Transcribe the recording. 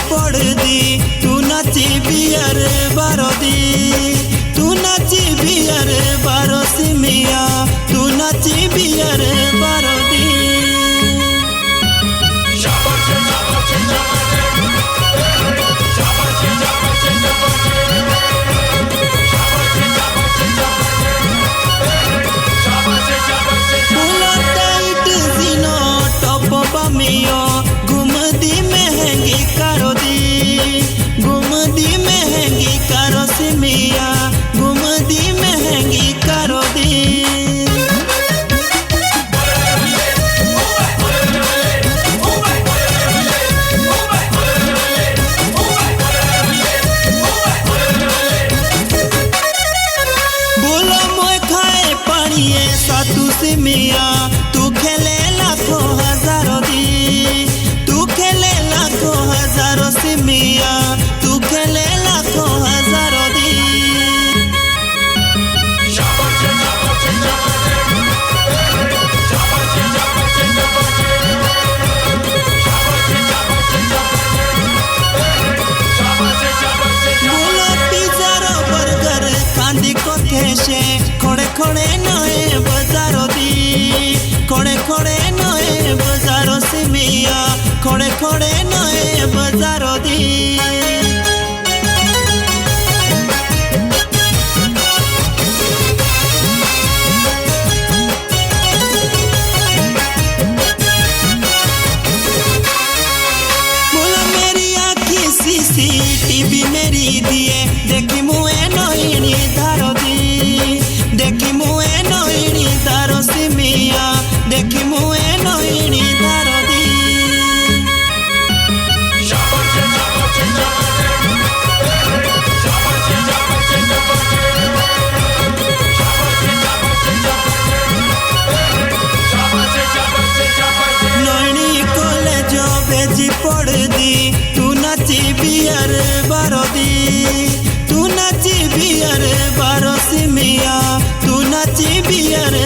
पड़दी तू नाचिबी अरे बारदी तू नाचिबी अरे बारसी मिया तू नाचिबी अरे बारदी घुमदी महंगी करो दी घुमदी महंगी करो सिमिया घुमदी महंगी करो दी बोलो मोय खाए पानिए सातू सिमिया तू खेले लाखों हजारों दी तू खेले लाखों हजारों सिमिया तू खेले लाखों हजारों दी बोलो पिज्जा बर्गर कांदी को खेशे खोड़े खोड़े नए बाजारों दी खोड़े खोड़े नए बाजारों सिमिया खोड़े खोड़े नए बाजारों दी बोला मेरी आँखी CCTV मेरी दिए देखी मुए नईनी धारो दी देखी मुए नईनी धारो सिमिया देखी मुए नईनी धारो दी नईनी कॉलेज भेजी पड़दी तू नाचिबी अरे बारदी तू नाचिबी अरे बारो सिमिया तू नाचिबी अरे